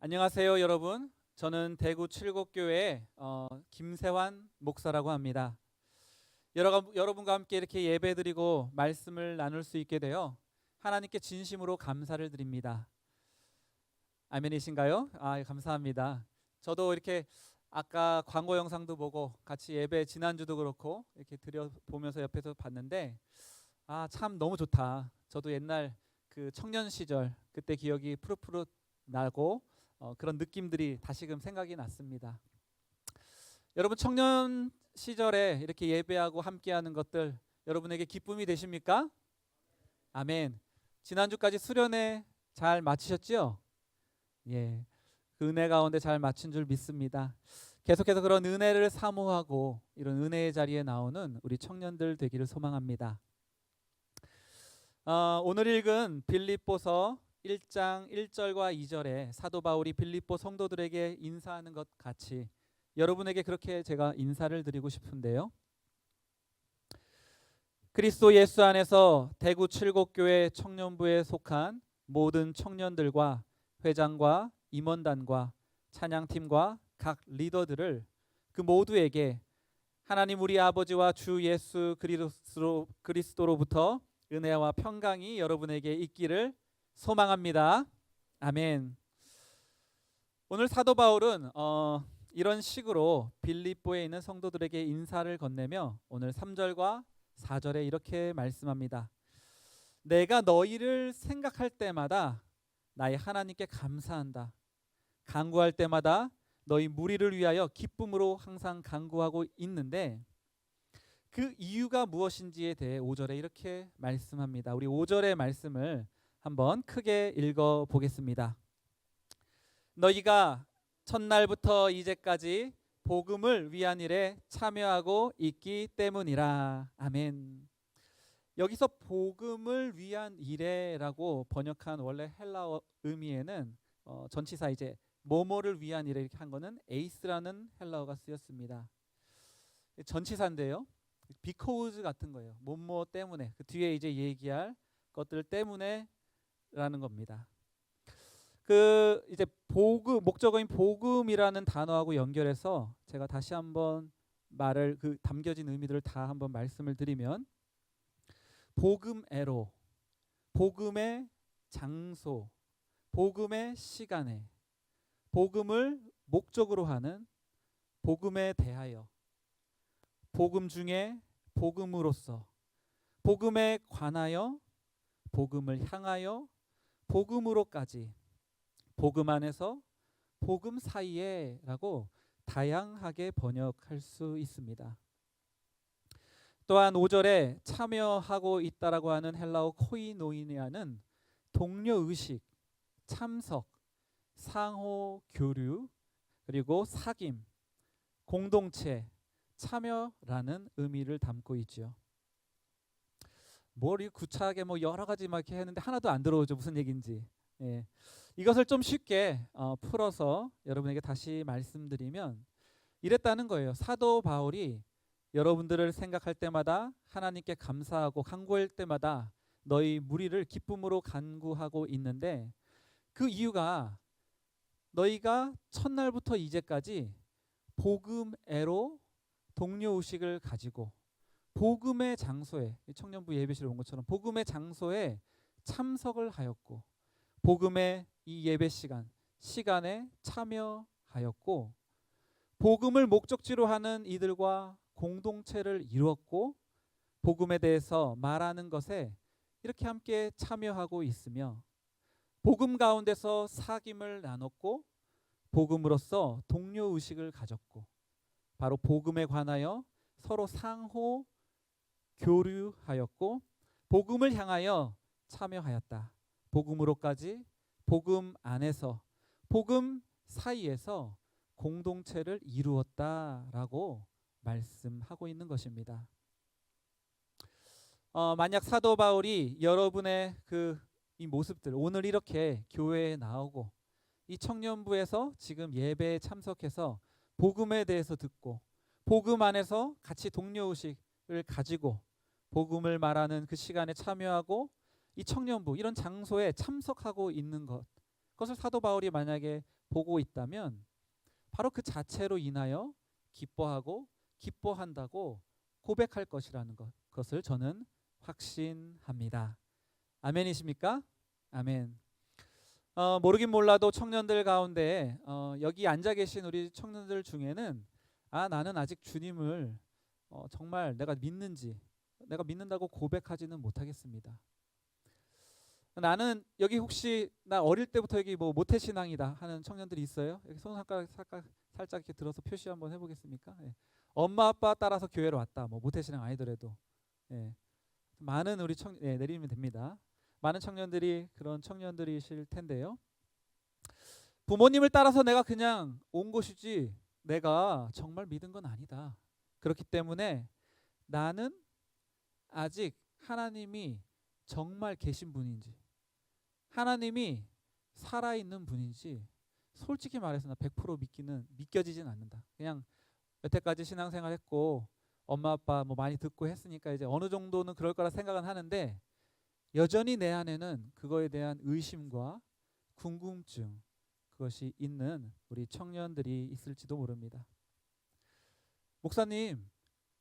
안녕하세요, 여러분. 저는 대구 칠곡교회 김세환 목사라고 합니다. 여러분과 함께 이렇게 예배드리고 말씀을 나눌 수 있게 되어 하나님께 진심으로 감사를 드립니다. 아멘이신가요? 감사합니다. 저도 이렇게 아까 광고 영상도 보고 같이 예배 지난주도 그렇고 이렇게 보면서 옆에서 봤는데 참 너무 좋다. 저도 옛날 그 청년 시절 그때 기억이 푸릇푸릇 나고 그런 느낌들이 다시금 생각이 났습니다. 여러분, 청년 시절에 이렇게 예배하고 함께하는 것들 여러분에게 기쁨이 되십니까? 아멘. 지난주까지 수련회 잘 마치셨죠? 예, 그 은혜 가운데 잘 마친 줄 믿습니다. 계속해서 그런 은혜를 사모하고 이런 은혜의 자리에 나오는 우리 청년들 되기를 소망합니다. 오늘 읽은 빌립보서 1장 1절과 2절에 사도 바울이 빌립보 성도들에게 인사하는 것 같이 여러분에게 그렇게 제가 인사를 드리고 싶은데요. 그리스도 예수 안에서 대구 칠곡교회 청년부에 속한 모든 청년들과 회장과 임원단과 찬양팀과 각 리더들을 그 모두에게 하나님 우리 아버지와 주 예수 그리스도로부터 은혜와 평강이 여러분에게 있기를 소망합니다. 아멘. 오늘 사도 바울은 이런 식으로 빌립보에 있는 성도들에게 인사를 건네며 오늘 3절과 4절에 이렇게 말씀합니다. 내가 너희를 생각할 때마다 나의 하나님께 감사한다. 간구할 때마다 너희 무리를 위하여 기쁨으로 항상 간구하고 있는데 그 이유가 무엇인지에 대해 5절에 이렇게 말씀합니다. 우리 5절의 말씀을 한번 크게 읽어 보겠습니다. 너희가 첫날부터 이제까지 복음을 위한 일에 참여하고 있기 때문이라. 아멘. 여기서 복음을 위한 일에라고 번역한 원래 헬라어 의미에는 전치사 이제 뭐뭐를 위한 일에 이렇게 한 거는 에이스라는 헬라어가 쓰였습니다. 전치사인데요. because 같은 거예요. 뭐뭐 때문에, 그 뒤에 이제 얘기할 것들 때문에 라는 겁니다. 그 이제 복음, 목적어인 복음이라는 단어하고 연결해서 제가 다시 한번 말을 그 담겨진 의미들을 다 한번 말씀을 드리면 복음애로, 복음의 장소, 복음의 시간에, 복음을 목적으로 하는, 복음에 대하여, 복음 중에 복음으로서, 복음에 관하여, 복음을 향하여, 복음으로까지, 복음 안에서 복음 사이에 라고 다양하게 번역할 수 있습니다. 또한 5절에 참여하고 있다라고 하는 헬라어 코이노이니아는 동료의식, 참석, 상호 교류, 그리고 사귐, 공동체, 참여라는 의미를 담고 있죠. 뭘 구차하게 여러 가지 막 이렇게 했는데 하나도 안 들어오죠. 무슨 얘기인지. 예. 이것을 좀 쉽게 풀어서 여러분에게 다시 말씀드리면 이랬다는 거예요. 사도 바울이 여러분들을 생각할 때마다 하나님께 감사하고 간구할 때마다 너희 무리를 기쁨으로 간구하고 있는데 그 이유가 너희가 첫날부터 이제까지 복음애로 동료의식을 가지고 복음의 장소에, 청년부 예배실에 온 것처럼 복음의 장소에 참석을 하였고 복음의 이 예배 시간에 참여하였고 복음을 목적지로 하는 이들과 공동체를 이루었고 복음에 대해서 말하는 것에 이렇게 함께 참여하고 있으며 복음 가운데서 사귐을 나눴고 복음으로써 동료의식을 가졌고 바로 복음에 관하여 서로 상호 교류하였고 복음을 향하여 참여하였다. 복음으로까지 복음 안에서 복음 사이에서 공동체를 이루었다라고 말씀하고 있는 것입니다. 만약 사도 바울이 여러분의 이 모습들 오늘 이렇게 교회에 나오고 이 청년부에서 지금 예배에 참석해서 복음에 대해서 듣고 복음 안에서 같이 동료의식을 가지고 복음을 말하는 그 시간에 참여하고 이 청년부 이런 장소에 참석하고 있는 것, 그것을 사도 바울이 만약에 보고 있다면 바로 그 자체로 인하여 기뻐하고 기뻐한다고 고백할 것이라는 것을 저는 확신합니다. 아멘이십니까? 아멘. 모르긴 몰라도 청년들 가운데 여기 앉아 계신 우리 청년들 중에는 나는 아직 주님을 정말 내가 믿는다고 고백하지는 못하겠습니다. 나는 여기 혹시 나 어릴 때부터 여기 뭐 모태신앙이다 하는 청년들이 있어요? 여기 손 살짝 이렇게 들어서 표시 한번 해보겠습니까? 예. 엄마 아빠 따라서 교회로 왔다. 뭐 모태신앙 아니더라도 예. 많은 우리 내리면 됩니다. 많은 청년들이 그런 청년들이실 텐데요. 부모님을 따라서 내가 그냥 온 것이지 내가 정말 믿은 건 아니다. 그렇기 때문에 나는 아직 하나님이 정말 계신 분인지 하나님이 살아있는 분인지 솔직히 말해서 나 100% 믿겨지진 않는다. 그냥 여태까지 신앙생활 했고 엄마 아빠 뭐 많이 듣고 했으니까 이제 어느 정도는 그럴 거라 생각은 하는데 여전히 내 안에는 그거에 대한 의심과 궁금증 그것이 있는 우리 청년들이 있을지도 모릅니다. 목사님,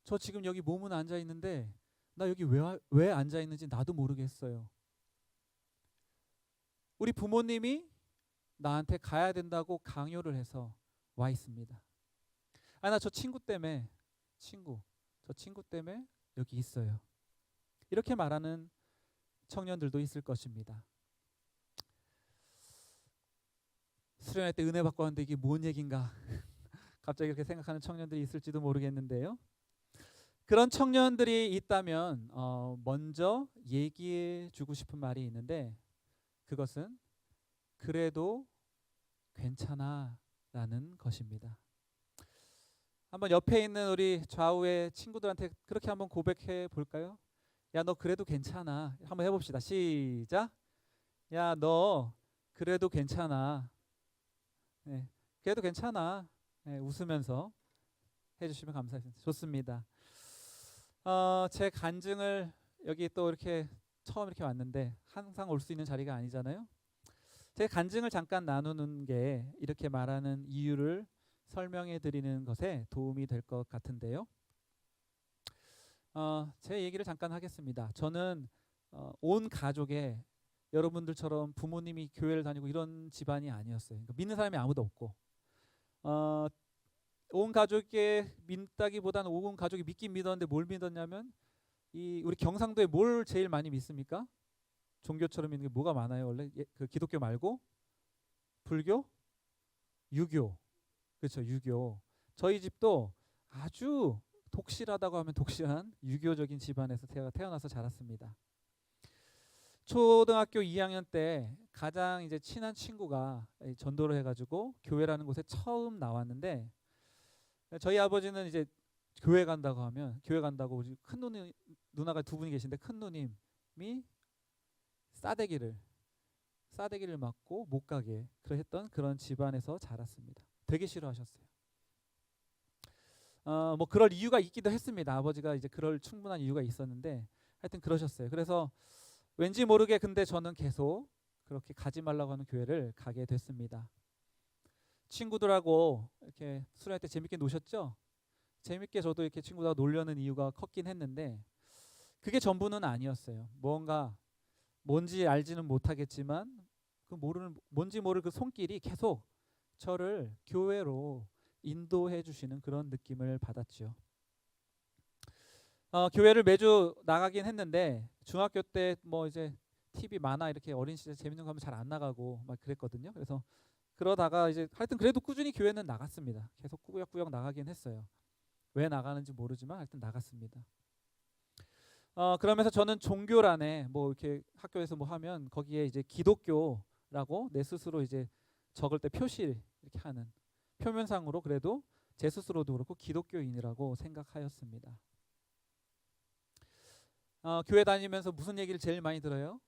저 지금 여기 몸은 앉아 있는데 나 여기 왜 앉아 있는지 나도 모르겠어요. 우리 부모님이 나한테 가야 된다고 강요를 해서 와 있습니다. 나 저 친구 때문에 여기 있어요. 이렇게 말하는 청년들도 있을 것입니다. 수련회 때 은혜 받고 왔는데 이게 뭔 얘긴가 갑자기 이렇게 생각하는 청년들이 있을지도 모르겠는데요. 그런 청년들이 있다면 먼저 얘기해 주고 싶은 말이 있는데 그것은 그래도 괜찮아 라는 것입니다. 한번 옆에 있는 우리 좌우의 친구들한테 그렇게 한번 고백해 볼까요? 야, 너 그래도 괜찮아. 한번 해봅시다. 시작. 야, 너 그래도 괜찮아. 네, 그래도 괜찮아. 네, 웃으면서 해주시면 감사하겠습니다. 좋습니다. 제 간증을 여기 또 이렇게 처음 이렇게 왔는데 항상 올 수 있는 자리가 아니잖아요. 제 간증을 잠깐 나누는 게 이렇게 말하는 이유를 설명해 드리는 것에 도움이 될 것 같은데요. 제 얘기를 잠깐 하겠습니다. 저는 온 가족에 여러분들처럼 부모님이 교회를 다니고 이런 집안이 아니었어요. 그러니까 믿는 사람이 아무도 없고 온 가족에 믿다기보다는 온 가족이 믿긴 믿었는데 뭘 믿었냐면 우리 경상도에 뭘 제일 많이 믿습니까? 종교처럼 믿는 게 뭐가 많아요? 원래 그 기독교 말고 불교, 유교. 그렇죠, 유교. 저희 집도 아주 독실하다고 하면 독실한 유교적인 집안에서 제가 태어나서 자랐습니다. 초등학교 2학년 때 가장 이제 친한 친구가 전도를 해가지고 교회라는 곳에 처음 나왔는데 저희 아버지는 이제 교회 간다고 하면 교회 간다고 우리 큰 누나가 두 분이 계신데 큰 누님이 싸대기를 맞고 못 가게 그랬던 그런 집안에서 자랐습니다. 되게 싫어하셨어요. 뭐 그럴 이유가 있기도 했습니다. 아버지가 이제 그럴 충분한 이유가 있었는데 하여튼 그러셨어요. 그래서 왠지 모르게 근데 저는 계속 그렇게 가지 말라고 하는 교회를 가게 됐습니다. 친구들하고 이렇게 수련회 때 재밌게 노셨죠? 재밌게 저도 이렇게 친구들하고 놀려는 이유가 컸긴 했는데 그게 전부는 아니었어요. 뭔지 알지는 못하겠지만 뭔지 모를 그 손길이 계속 저를 교회로 인도해 주시는 그런 느낌을 받았죠. 교회를 매주 나가긴 했는데 중학교 때 뭐 이제 TV 만화 이렇게 어린 시절 재밌는 거 하면 잘 안 나가고 막 그랬거든요. 그래서 그러다가 이제 하여튼 그래도 꾸준히 교회는 나갔습니다. 계속 꾸역꾸역 나가긴 했어요. 왜 나가는지 모르지만 하여튼 나갔습니다. 그러면서 저는 종교란에 뭐 이렇게 학교에서 뭐 하면 거기에 이제 기독교라고 내 스스로 이제 적을 때 표시 이렇게 하는 표면상으로 그래도 제 스스로도 그렇고 기독교인이라고 생각하였습니다. 교회 다니면서 무슨 얘기를 제일 많이 들어요?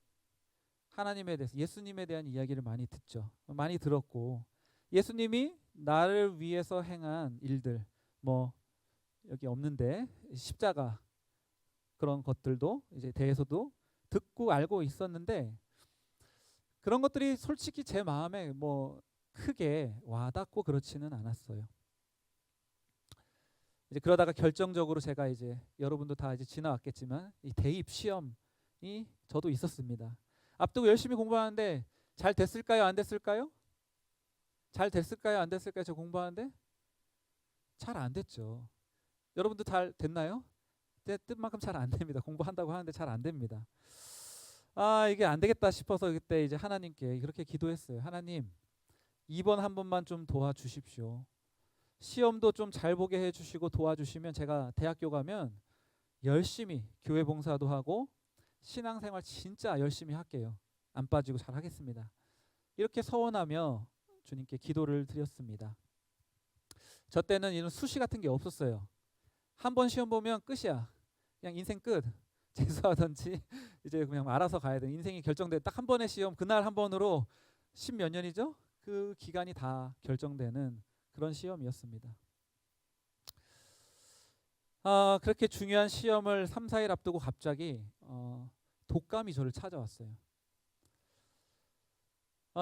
하나님에 대해서 예수님에 대한 이야기를 많이 듣죠. 많이 들었고 예수님이 나를 위해서 행한 일들 뭐 여기 없는데 십자가 그런 것들도 이제 대해서도 듣고 알고 있었는데 그런 것들이 솔직히 제 마음에 뭐 크게 와닿고 그렇지는 않았어요. 이제 그러다가 결정적으로 제가 이제 여러분도 다 이제 지나왔겠지만 이 대입 시험이 저도 있었습니다. 앞두고 열심히 공부하는데 잘 됐을까요? 안 됐을까요? 잘 됐을까요? 안 됐을까요? 저 공부하는데 잘 안 됐죠. 여러분도 잘 됐나요? 뜻만큼 잘 안 됩니다. 공부한다고 하는데 잘 안 됩니다. 아, 이게 안 되겠다 싶어서 그때 이제 하나님께 그렇게 기도했어요. 하나님, 이번 한 번만 좀 도와주십시오. 시험도 좀 잘 보게 해주시고 도와주시면 제가 대학교 가면 열심히 교회 봉사도 하고 신앙생활 진짜 열심히 할게요. 안 빠지고 잘 하겠습니다. 이렇게 서원하며 주님께 기도를 드렸습니다. 저 때는 이런 수시 같은 게 없었어요. 한 번 시험 보면 끝이야. 그냥 인생 끝. 재수하든지 이제 그냥 알아서 가야 돼. 인생이 결정돼. 딱 한 번의 시험, 그날 한 번으로 10몇 년이죠? 그 기간이 다 결정되는 그런 시험이었습니다. 그렇게 중요한 시험을 3, 4일 앞두고 갑자기 독감이 저를 찾아왔어요.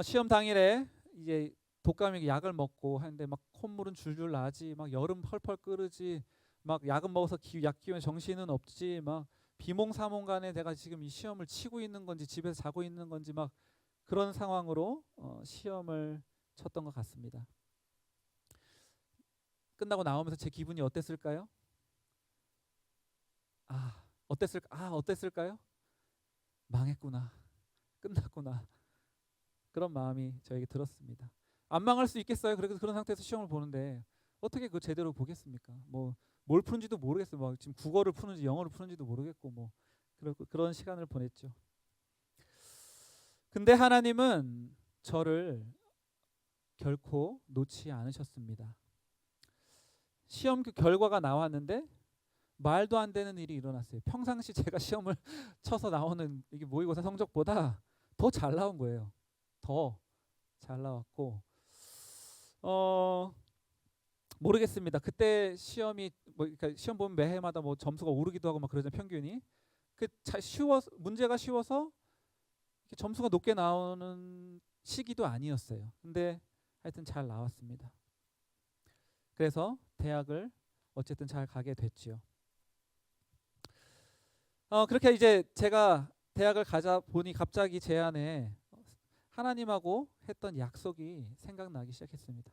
시험 당일에 이제 독감이 약을 먹고 하는데 막 콧물은 줄줄 나지, 막 여름 펄펄 끓지, 막 약은 먹어서 약 기운에 정신은 없지, 막 비몽사몽간에 내가 지금 이 시험을 치고 있는 건지 집에서 자고 있는 건지 막 그런 상황으로 시험을 쳤던 것 같습니다. 끝나고 나오면서 제 기분이 어땠을까요? 어땠을까요? 망했구나, 끝났구나, 그런 마음이 저에게 들었습니다. 안 망할 수 있겠어요? 그래서 그런 상태에서 시험을 보는데 어떻게 그 제대로 보겠습니까? 뭐 뭘 푸는지도 모르겠어요. 막 지금 국어를 푸는지 영어를 푸는지도 모르겠고 뭐 그런 시간을 보냈죠. 근데 하나님은 저를 결코 놓지 않으셨습니다. 시험 결과가 나왔는데 말도 안 되는 일이 일어났어요. 평상시 제가 시험을 쳐서 나오는 이게 모의고사 성적보다 더 잘 나온 거예요. 더 잘 나왔고 모르겠습니다. 그때 시험이 그러니까 시험 보면 매해마다 뭐 점수가 오르기도 하고 막 그러잖아요. 평균이 문제가 쉬워서 점수가 높게 나오는 시기도 아니었어요. 근데 하여튼 잘 나왔습니다. 그래서 대학을 어쨌든 잘 가게 됐지요. 그렇게 이제 제가 대학을 가자 보니 갑자기 제 안에 하나님하고 했던 약속이 생각나기 시작했습니다.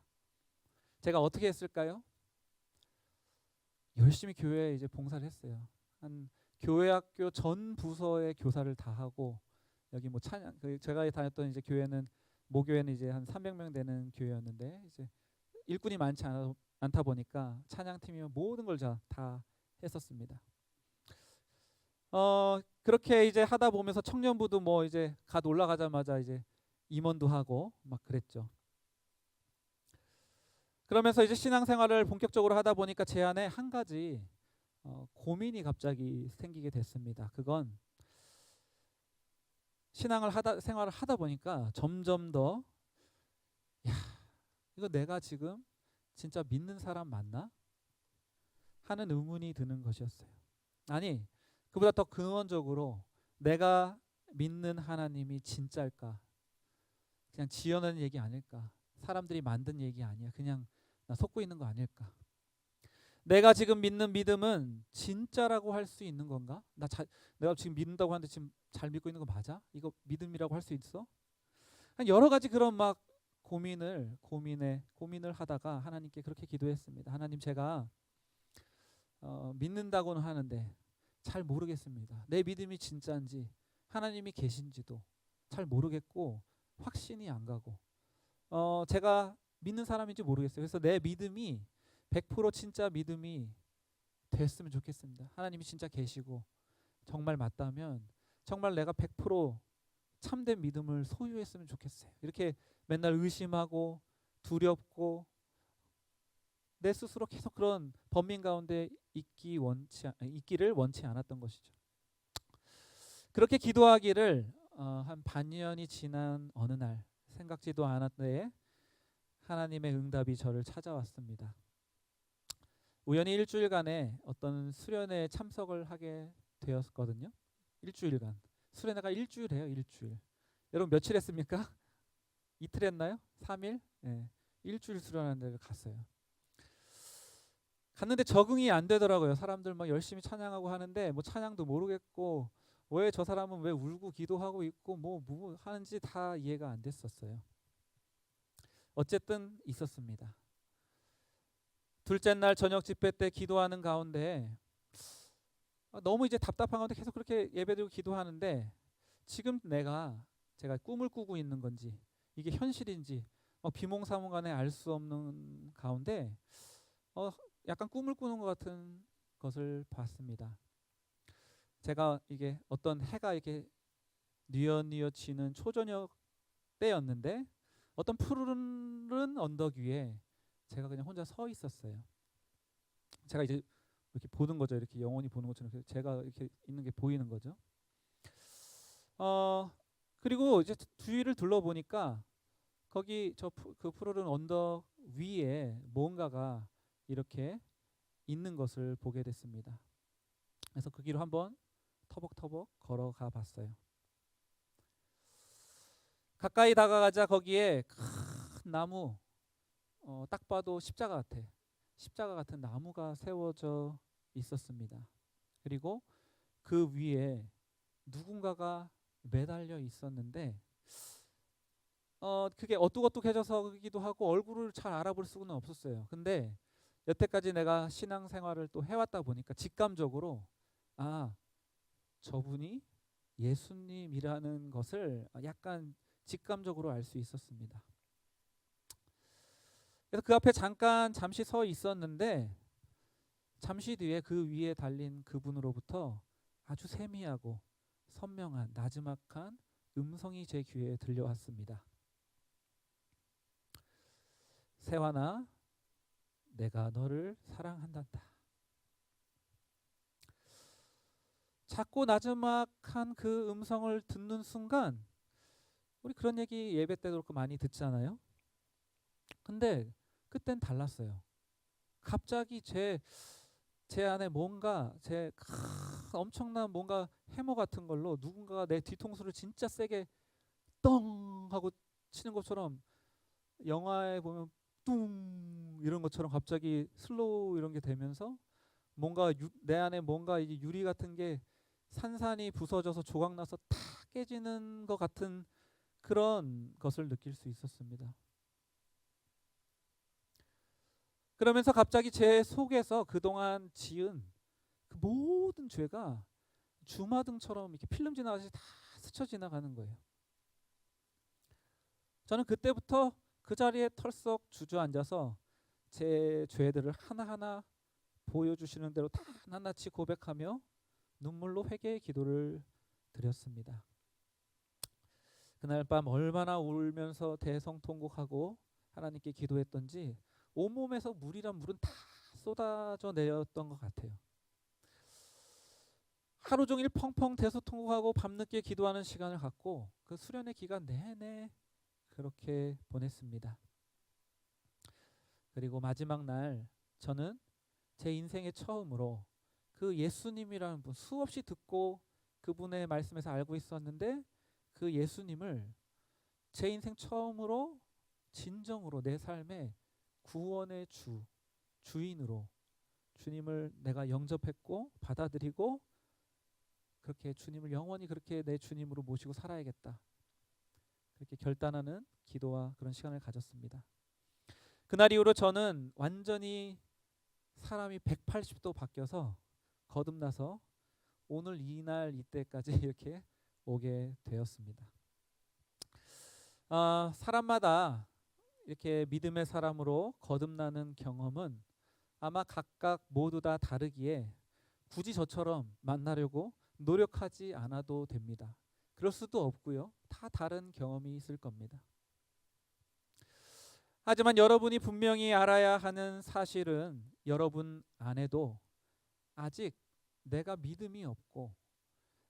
제가 어떻게 했을까요? 열심히 교회에 이제 봉사를 했어요. 한 교회학교 전 부서의 교사를 다 하고 여기 뭐 찬양 제가 다녔던 이제 교회는 모교회는 이제 한 300명 되는 교회였는데 이제 일꾼이 많지 않다 보니까 찬양팀이면 모든 걸 다 했었습니다. 그렇게 이제 하다 보면서 청년부도 뭐 이제 갓 올라가자마자 이제 임원도 하고 막 그랬죠. 그러면서 이제 신앙생활을 본격적으로 하다 보니까 제 안에 한 가지 고민이 갑자기 생기게 됐습니다. 그건 생활을 하다 보니까 점점 더 이거 내가 지금 진짜 믿는 사람 맞나? 하는 의문이 드는 것이었어요. 아니, 그보다 더 근원적으로 내가 믿는 하나님이 진짜일까? 그냥 지어낸 얘기 아닐까? 사람들이 만든 얘기 아니야. 그냥 나 속고 있는 거 아닐까? 내가 지금 믿는 믿음은 진짜라고 할 수 있는 건가? 내가 지금 믿는다고 하는데 지금 잘 믿고 있는 거 맞아? 이거 믿음이라고 할 수 있어? 여러 가지 그런 막 고민을 하다가 하나님께 그렇게 기도했습니다. 하나님, 제가 믿는다고는 하는데 잘 모르겠습니다. 내 믿음이 진짜인지 하나님이 계신지도 잘 모르겠고 확신이 안 가고 제가 믿는 사람인지 모르겠어요. 그래서 내 믿음이 100% 진짜 믿음이 됐으면 좋겠습니다. 하나님이 진짜 계시고 정말 맞다면 정말 내가 100% 참된 믿음을 소유했으면 좋겠어요. 이렇게 맨날 의심하고 두렵고 내 스스로 계속 그런 번민 가운데 있기를 원치 않았던 것이죠. 그렇게 기도하기를 한 반년이 지난 어느 날 생각지도 않았는데 하나님의 응답이 저를 찾아왔습니다. 우연히 일주일간의 어떤 수련회에 참석을 하게 되었거든요. 일주일간. 수련회가 일주일이에요. 일주일. 여러분 며칠 했습니까? 이틀 했나요? 3일, 예, 일주일 수련하는 데를 갔어요. 갔는데 적응이 안 되더라고요. 사람들 막 열심히 찬양하고 하는데 뭐 찬양도 모르겠고 왜 저 사람은 왜 울고 기도하고 있고 뭐 하는지 다 이해가 안 됐었어요. 어쨌든 있었습니다. 둘째 날 저녁 집회 때 기도하는 가운데 너무 이제 답답한 가운데 계속 그렇게 예배드리고 기도하는데 지금 제가 꿈을 꾸고 있는 건지 이게 현실인지 비몽사몽간에 알 수 없는 가운데 약간 꿈을 꾸는 것 같은 것을 봤습니다. 제가 이게 어떤 해가 이렇게 뉘엿뉘엿 지는 초저녁 때였는데 어떤 푸른 언덕 위에 제가 그냥 혼자 서 있었어요. 제가 이제 이렇게 보는 거죠. 이렇게 영원히 보는 것처럼 제가 이렇게 있는 게 보이는 거죠. 그리고 이제 주위를 둘러보니까 거기 그 푸르른 언덕 위에 뭔가가 이렇게 있는 것을 보게 됐습니다. 그래서 그 길을 한번 터벅터벅 걸어가 봤어요. 가까이 다가가자 거기에 큰 나무, 딱 봐도 십자가 같은 나무가 세워져 있었습니다. 그리고 그 위에 누군가가 매달려 있었는데 그게 어둑어둑해져서기도 하고 얼굴을 잘 알아볼 수는 없었어요. 근데 여태까지 내가 신앙생활을 또 해왔다 보니까 직감적으로 저분이 예수님이라는 것을 약간 직감적으로 알 수 있었습니다. 그래서 그 앞에 잠시 서 있었는데 잠시 뒤에 그 위에 달린 그분으로부터 아주 세미하고 선명한 나지막한 음성이 제 귀에 들려왔습니다. 세환아, 내가 너를 사랑한단다. 작고 나지막한 그 음성을 듣는 순간 우리 그런 얘기 예배 때도 그렇고 많이 듣잖아요. 근데 그땐 달랐어요. 갑자기 제 안에 뭔가 엄청난 뭔가 해머 같은 걸로 누군가가 내 뒤통수를 진짜 세게 떵 하고 치는 것처럼 영화에 보면 뚱 이런 것처럼 갑자기 슬로우 이런 게 되면서 뭔가 내 안에 뭔가 이제 유리 같은 게 산산이 부서져서 조각나서 탁 깨지는 것 같은 그런 것을 느낄 수 있었습니다. 그러면서 갑자기 제 속에서 그동안 지은 그 모든 죄가 주마등처럼 이렇게 필름 지나가듯이 다 스쳐 지나가는 거예요. 저는 그때부터 그 자리에 털썩 주저앉아서 제 죄들을 하나하나 보여주시는 대로 다 하나같이 고백하며 눈물로 회개의 기도를 드렸습니다. 그날 밤 얼마나 울면서 대성통곡하고 하나님께 기도했던지 온몸에서 물이란 물은 다 쏟아져 내렸던 것 같아요. 하루 종일 펑펑 대소통곡하고 밤늦게 기도하는 시간을 갖고 그 수련의 기간 내내 그렇게 보냈습니다. 그리고 마지막 날 저는 제 인생의 처음으로 그 예수님이라는 분 수없이 듣고 그분의 말씀에서 알고 있었는데 그 예수님을 제 인생 처음으로 진정으로 내 삶의 구원의 주인으로 주님을 내가 영접했고 받아들이고 그렇게 주님을 영원히 그렇게 내 주님으로 모시고 살아야겠다. 그렇게 결단하는 기도와 그런 시간을 가졌습니다. 그날 이후로 저는 완전히 사람이 180도 바뀌어서 거듭나서 오늘 이날 이때까지 이렇게 오게 되었습니다. 사람마다 이렇게 믿음의 사람으로 거듭나는 경험은 아마 각각 모두 다 다르기에 굳이 저처럼 만나려고 노력하지 않아도 됩니다. 그럴 수도 없고요. 다 다른 경험이 있을 겁니다. 하지만 여러분이 분명히 알아야 하는 사실은 여러분 안에도 아직 내가 믿음이 없고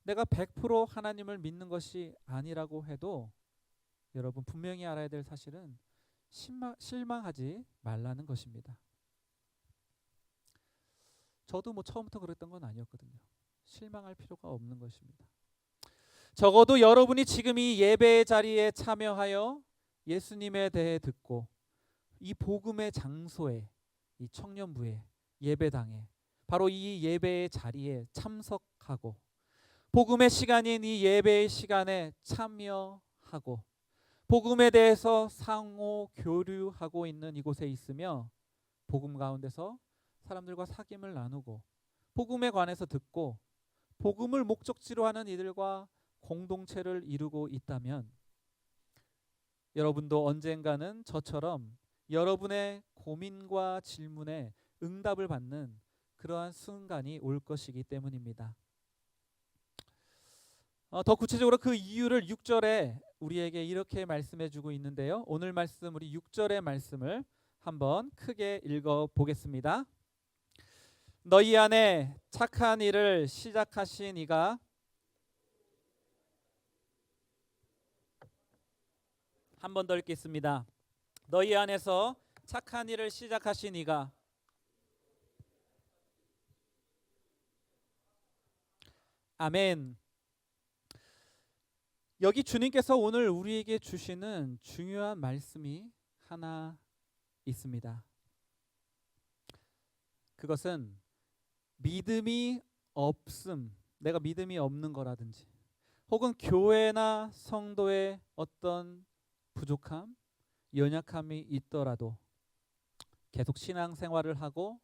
내가 100% 하나님을 믿는 것이 아니라고 해도 여러분 분명히 알아야 될 사실은 실망하지 말라는 것입니다. 저도 처음부터 그랬던 건 아니었거든요. 실망할 필요가 없는 것입니다. 적어도 여러분이 지금 이 예배의 자리에 참여하여 예수님에 대해 듣고 이 복음의 장소에, 이 청년부에, 예배당에, 바로 이 예배의 자리에 참석하고 복음의 시간인 이 예배의 시간에 참여하고 복음에 대해서 상호 교류하고 있는 이곳에 있으며 복음 가운데서 사람들과 사귐을 나누고 복음에 관해서 듣고 복음을 목적지로 하는 이들과 공동체를 이루고 있다면 여러분도 언젠가는 저처럼 여러분의 고민과 질문에 응답을 받는 그러한 순간이 올 것이기 때문입니다. 더 구체적으로 그 이유를 6절에 우리에게 이렇게 말씀해 주고 있는데요. 오늘 말씀 우리 6절의 말씀을 한번 크게 읽어 보겠습니다. 너희 안에 착한 일을 시작하신 이가 한 번 더 읽겠습니다. 너희 안에서 착한 일을 시작하신 이가 아멘. 여기 주님께서 오늘 우리에게 주시는 중요한 말씀이 하나 있습니다. 그것은 믿음이 없음, 내가 믿음이 없는 거라든지 혹은 교회나 성도의 어떤 부족함, 연약함이 있더라도 계속 신앙생활을 하고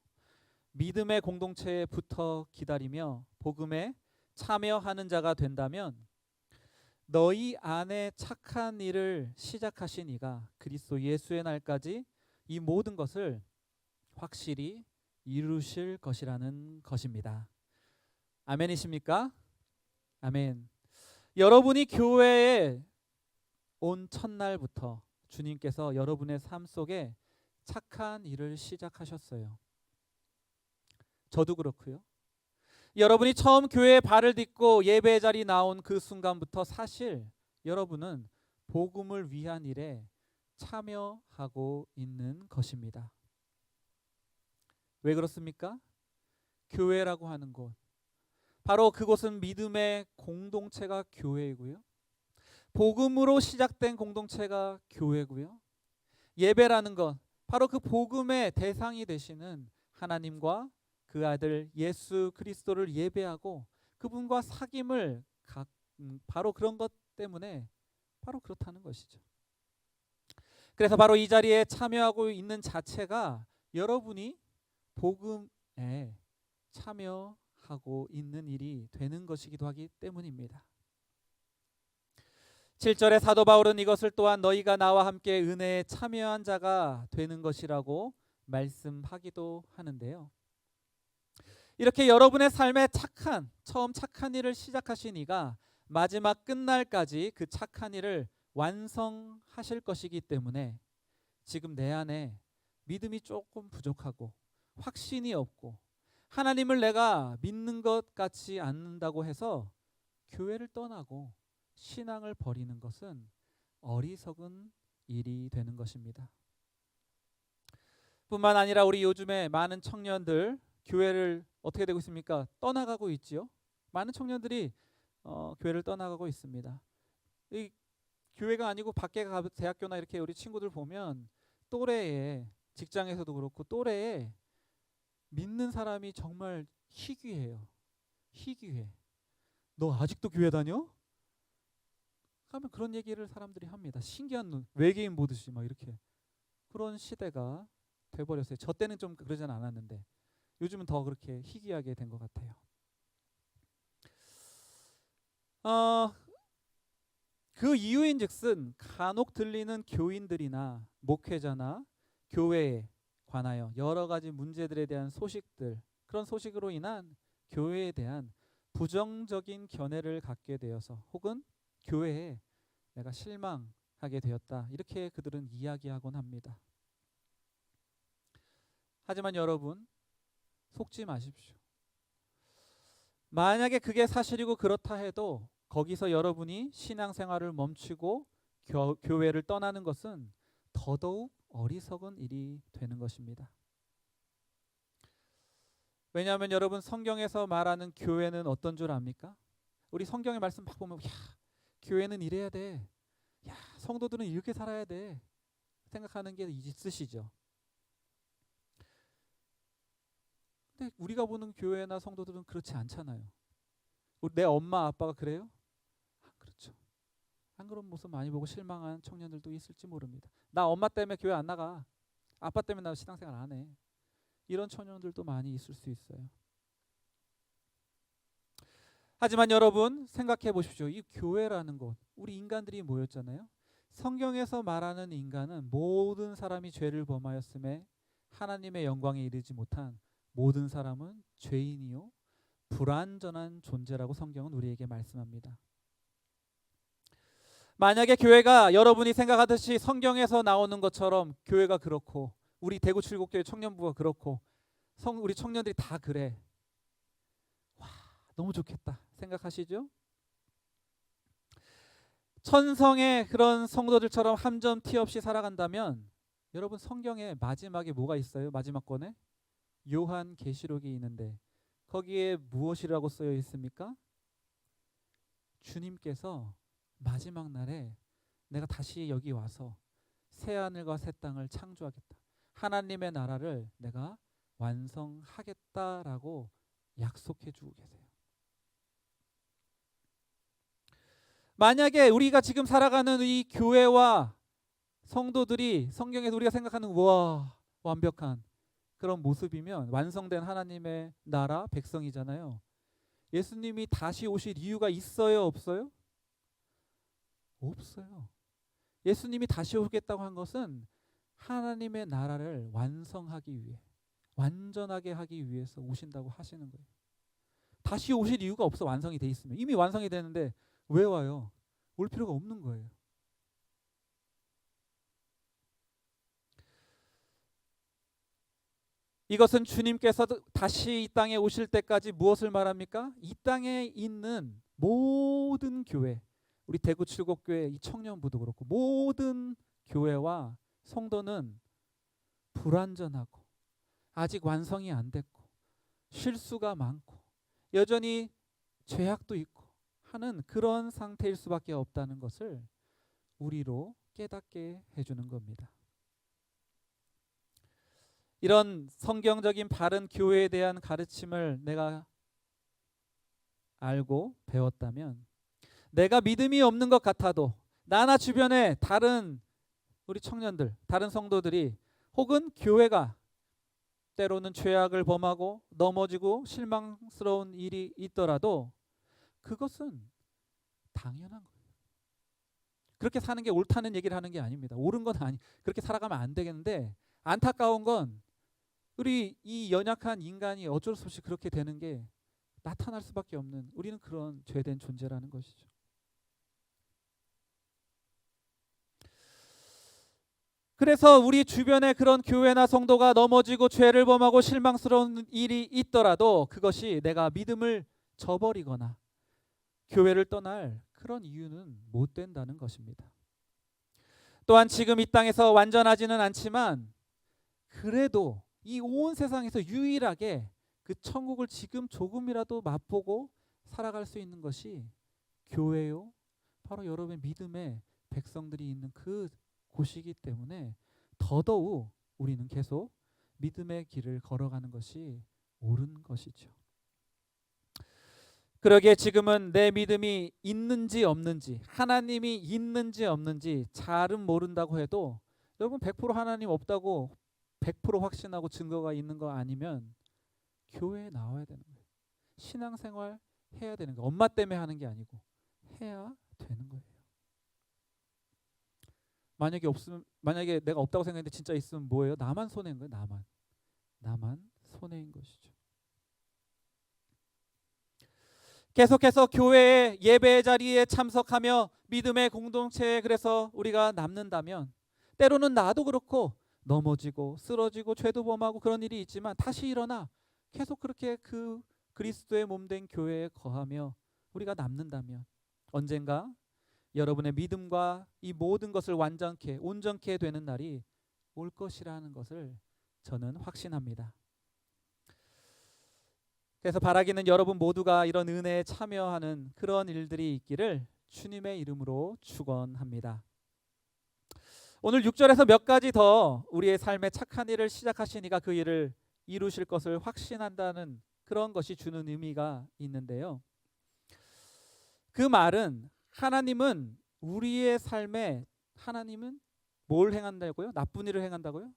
믿음의 공동체에 붙어 기다리며 복음에 참여하는 자가 된다면 너희 안에 착한 일을 시작하신 이가 그리스도 예수의 날까지 이 모든 것을 확실히 이루실 것이라는 것입니다. 아멘이십니까? 아멘. 여러분이 교회에 온 첫날부터 주님께서 여러분의 삶 속에 착한 일을 시작하셨어요. 저도 그렇고요. 여러분이 처음 교회에 발을 딛고 예배 자리 나온 그 순간부터 사실 여러분은 복음을 위한 일에 참여하고 있는 것입니다. 왜 그렇습니까? 교회라고 하는 곳, 바로 그곳은 믿음의 공동체가 교회이고요. 복음으로 시작된 공동체가 교회고요. 예배라는 것, 바로 그 복음의 대상이 되시는 하나님과 그 아들 예수 그리스도를 예배하고 그분과 사귐을 바로 그런 것 때문에 바로 그렇다는 것이죠. 그래서 바로 이 자리에 참여하고 있는 자체가 여러분이 복음에 참여하고 있는 일이 되는 것이기도 하기 때문입니다. 7절에 사도 바울은 이것을 또한 너희가 나와 함께 은혜에 참여한 자가 되는 것이라고 말씀하기도 하는데요. 이렇게 여러분의 삶에 처음 착한 일을 시작하신 이가 마지막 끝날까지 그 착한 일을 완성하실 것이기 때문에 지금 내 안에 믿음이 조금 부족하고 확신이 없고 하나님을 내가 믿는 것 같지 않는다고 해서 교회를 떠나고 신앙을 버리는 것은 어리석은 일이 되는 것입니다. 뿐만 아니라 우리 요즘에 많은 청년들 교회를 어떻게 되고 있습니까? 떠나가고 있지요. 많은 청년들이 교회를 떠나가고 있습니다. 이 교회가 아니고 밖에 대학교나 이렇게 우리 친구들 보면 또래에 직장에서도 그렇고 또래에 믿는 사람이 정말 희귀해요. 희귀해. 너 아직도 교회 다녀? 하면 그런 얘기를 사람들이 합니다. 신기한 외계인 보듯이 막 이렇게 그런 시대가 돼버렸어요. 저 때는 좀 그러진 않았는데 요즘은 더 그렇게 희귀하게 된 것 같아요. 그 이유인즉슨 간혹 들리는 교인들이나 목회자나 교회에 관하여 여러 가지 문제들에 대한 소식들, 그런 소식으로 인한 교회에 대한 부정적인 견해를 갖게 되어서 혹은 교회에 내가 실망하게 되었다, 이렇게 그들은 이야기하곤 합니다. 하지만 여러분 속지 마십시오. 만약에 그게 사실이고 그렇다 해도 거기서 여러분이 신앙생활을 멈추고 교회를 떠나는 것은 더더욱 어리석은 일이 되는 것입니다. 왜냐하면 여러분 성경에서 말하는 교회는 어떤 줄 압니까? 우리 성경의 말씀 막 보면 야, 교회는 이래야 돼. 야, 성도들은 이렇게 살아야 돼 생각하는 게 있으시죠. 근데 우리가 보는 교회나 성도들은 그렇지 않잖아요. 내 엄마 아빠가 그래요? 안 그렇죠. 안 그런 모습 많이 보고 실망한 청년들도 있을지 모릅니다. 나 엄마 때문에 교회 안 나가. 아빠 때문에 나 신앙생활 안 해. 이런 청년들도 많이 있을 수 있어요. 하지만 여러분 생각해 보십시오. 이 교회라는 곳, 우리 인간들이 모였잖아요. 성경에서 말하는 인간은 모든 사람이 죄를 범하였음에 하나님의 영광에 이르지 못한 모든 사람은 죄인이요 불완전한 존재라고 성경은 우리에게 말씀합니다. 만약에 교회가 여러분이 생각하듯이 성경에서 나오는 것처럼 교회가 그렇고 우리 대구 칠곡교회 청년부가 그렇고 우리 청년들이 다 그래. 와, 너무 좋겠다 생각하시죠? 천성의 그런 성도들처럼 한 점 티 없이 살아간다면 여러분 성경에 마지막에 뭐가 있어요? 마지막 권에 요한계시록이 있는데 거기에 무엇이라고 쓰여 있습니까? 주님께서 마지막 날에 내가 다시 여기 와서 새 하늘과 새 땅을 창조하겠다. 하나님의 나라를 내가 완성하겠다라고 약속해 주고 계세요. 만약에 우리가 지금 살아가는 이 교회와 성도들이 성경에서 우리가 생각하는 와 완벽한 그런 모습이면 완성된 하나님의 나라 백성이잖아요. 예수님이 다시 오실 이유가 있어요, 없어요? 없어요. 예수님이 다시 오겠다고 한 것은 하나님의 나라를 완성하기 위해 완전하게 하기 위해서 오신다고 하시는 거예요. 다시 오실 이유가 없어. 완성이 돼 있으면. 이미 완성이 되는데 왜 와요? 올 필요가 없는 거예요. 이것은 주님께서 다시 이 땅에 오실 때까지 무엇을 말합니까? 이 땅에 있는 모든 교회, 우리 대구 칠곡교회 이 청년부도 그렇고 모든 교회와 성도는 불완전하고 아직 완성이 안 됐고 실수가 많고 여전히 죄악도 있고 하는 그런 상태일 수밖에 없다는 것을 우리로 깨닫게 해주는 겁니다. 이런 성경적인 바른 교회에 대한 가르침을 내가 알고 배웠다면 내가 믿음이 없는 것 같아도 나나 주변에 다른 우리 청년들, 다른 성도들이 혹은 교회가 때로는 죄악을 범하고 넘어지고 실망스러운 일이 있더라도 그것은 당연한 거예요. 그렇게 사는 게 옳다는 얘기를 하는 게 아닙니다. 옳은 건 아니. 그렇게 살아가면 안 되겠는데 안타까운 건 우리 이 연약한 인간이 어쩔 수 없이 그렇게 되는 게 나타날 수밖에 없는 우리는 그런 죄된 존재라는 것이죠. 그래서 우리 주변에 그런 교회나 성도가 넘어지고 죄를 범하고 실망스러운 일이 있더라도 그것이 내가 믿음을 저버리거나 교회를 떠날 그런 이유는 못 된다는 것입니다. 또한 지금 이 땅에서 완전하지는 않지만 그래도 이 온 세상에서 유일하게 그 천국을 지금 조금이라도 맛보고 살아갈 수 있는 것이 교회요. 바로 여러분의 믿음의 백성들이 있는 그 곳이기 때문에 더더욱 우리는 계속 믿음의 길을 걸어가는 것이 옳은 것이죠. 그러기에 지금은 내 믿음이 있는지 없는지 하나님이 있는지 없는지 잘은 모른다고 해도 여러분 100% 하나님 없다고 100% 확신하고 증거가 있는 거 아니면 교회에 나와야 되는 거예요. 신앙생활 해야 되는 거예요. 엄마 때문에 하는 게 아니고 해야 되는 거예요. 만약에 내가 없다고 생각했는데 진짜 있으면 뭐예요? 나만 손해인 거예요. 나만 손해인 것이죠. 계속해서 교회의 예배 자리에 참석하며 믿음의 공동체에 그래서 우리가 남는다면 때로는 나도 그렇고 넘어지고 쓰러지고 죄도 범하고 그런 일이 있지만 다시 일어나 계속 그렇게 그 그리스도의 몸된 교회에 거하며 우리가 남는다면 언젠가 여러분의 믿음과 이 모든 것을 완전케 온전케 되는 날이 올 것이라는 것을 저는 확신합니다. 그래서 바라기는 여러분 모두가 이런 은혜에 참여하는 그런 일들이 있기를 주님의 이름으로 축원합니다. 오늘 6절에서 몇 가지 더 우리의 삶에 착한 일을 시작하시니까 그 일을 이루실 것을 확신한다는 그런 것이 주는 의미가 있는데요. 그 말은 하나님은 우리의 삶에 하나님은 뭘 행한다고요? 나쁜 일을 행한다고요?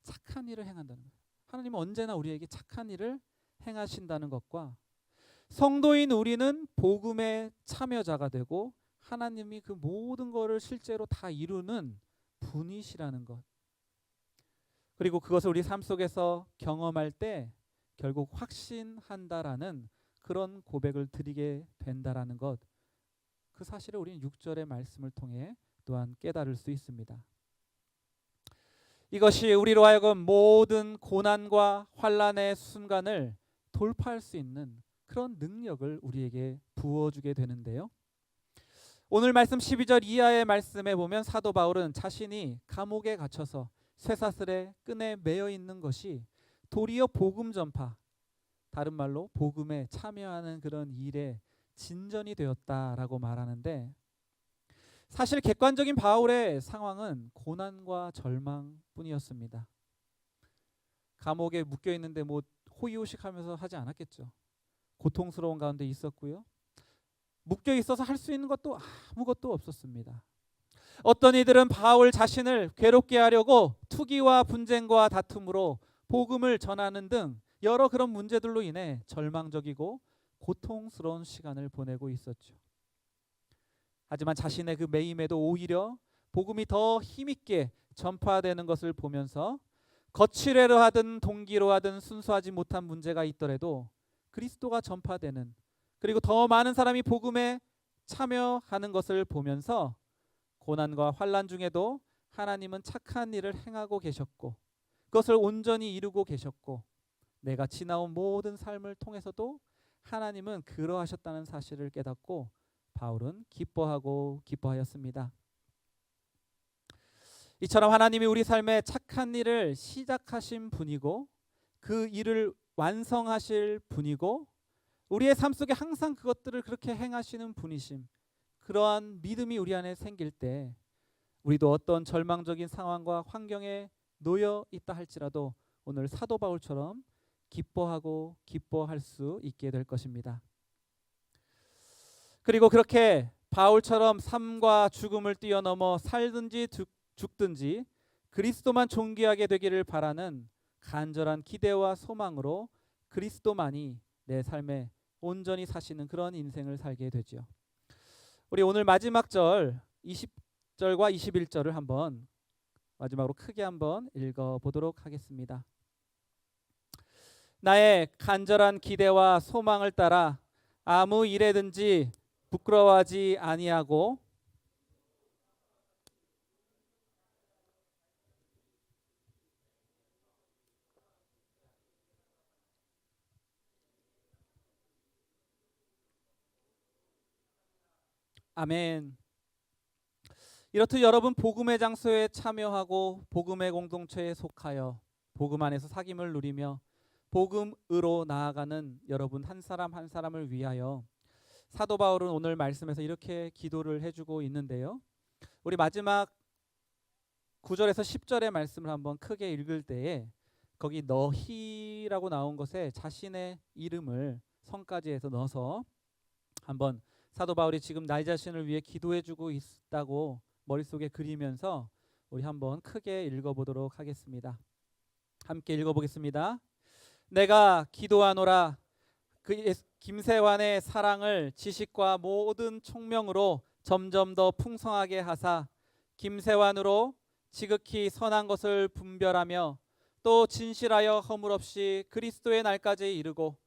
착한 일을 행한다는 거예요. 하나님은 언제나 우리에게 착한 일을 행하신다는 것과 성도인 우리는 복음의 참여자가 되고 하나님이 그 모든 것을 실제로 다 이루는 분이시라는 것. 그리고 그것을 우리 삶 속에서 경험할 때 결국 확신한다라는 그런 고백을 드리게 된다라는 것. 그 사실을 우리는 6절의 말씀을 통해 또한 깨달을 수 있습니다. 이것이 우리로 하여금 모든 고난과 환난의 순간을 돌파할 수 있는 그런 능력을 우리에게 부어주게 되는데요. 오늘 말씀 12절 이하의 말씀에 보면 사도 바울은 자신이 감옥에 갇혀서 쇠사슬에 끈에 매여 있는 것이 도리어 복음 전파, 다른 말로 복음에 참여하는 그런 일에 진전이 되었다라고 말하는데, 사실 객관적인 바울의 상황은 고난과 절망뿐이었습니다. 감옥에 묶여 있는데 뭐 호의호식하면서 하지 않았겠죠. 고통스러운 가운데 있었고요. 묶여 있어서 할 수 있는 것도 아무것도 없었습니다. 어떤 이들은 바울 자신을 괴롭게 하려고 투기와 분쟁과 다툼으로 복음을 전하는 등 여러 그런 문제들로 인해 절망적이고 고통스러운 시간을 보내고 있었죠. 하지만 자신의 그 매임에도 오히려 복음이 더 힘있게 전파되는 것을 보면서 거칠애로 하든 동기로 하든 순수하지 못한 문제가 있더라도 그리스도가 전파되는, 그리고 더 많은 사람이 복음에 참여하는 것을 보면서 고난과 환난 중에도 하나님은 착한 일을 행하고 계셨고 그것을 온전히 이루고 계셨고 내가 지나온 모든 삶을 통해서도 하나님은 그러하셨다는 사실을 깨닫고 바울은 기뻐하였습니다. 이처럼 하나님이 우리 삶에 착한 일을 시작하신 분이고 그 일을 완성하실 분이고 우리의 삶 속에 항상 그것들을 그렇게 행하시는 분이심, 그러한 믿음이 우리 안에 생길 때 우리도 어떤 절망적인 상황과 환경에 놓여 있다 할지라도 오늘 사도 바울처럼 기뻐할 수 있게 될 것입니다. 그리고 그렇게 바울처럼 삶과 죽음을 뛰어넘어 살든지 죽든지 그리스도만 존귀하게 되기를 바라는 간절한 기대와 소망으로 그리스도만이 내 삶에 온전히 사시는 그런 인생을 살게 되죠. 우리 오늘 마지막 절 20절과 21절을 한번 마지막으로 크게 한번 읽어보도록 하겠습니다. 나의 간절한 기대와 소망을 따라 아무 일에든지 부끄러워하지 아니하고 아멘. 이렇듯 여러분 복음의 장소에 참여하고 복음의 공동체에 속하여 복음 안에서 사귐을 누리며 복음으로 나아가는 여러분 한 사람 한 사람을 위하여 사도 바울은 오늘 말씀에서 이렇게 기도를 해주고 있는데요. 우리 마지막 9절에서 10절의 말씀을 한번 크게 읽을 때에 거기 너희라고 나온 것에 자신의 이름을 성까지 해서 넣어서 한번 사도 바울이 지금 나 자신을 위해 기도해주고 있다고 머릿속에 그리면서 우리 한번 크게 읽어보도록 하겠습니다. 함께 읽어보겠습니다. 내가 기도하노라 그 김세환의 사랑을 지식과 모든 총명으로 점점 더 풍성하게 하사 김세환으로 지극히 선한 것을 분별하며 또 진실하여 허물 없이 그리스도의 날까지 이르고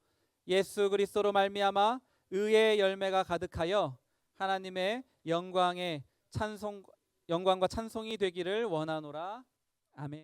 예수 그리스도로 말미암아 의의 열매가 가득하여 하나님의 영광과 찬송이 되기를 원하노라. 아멘.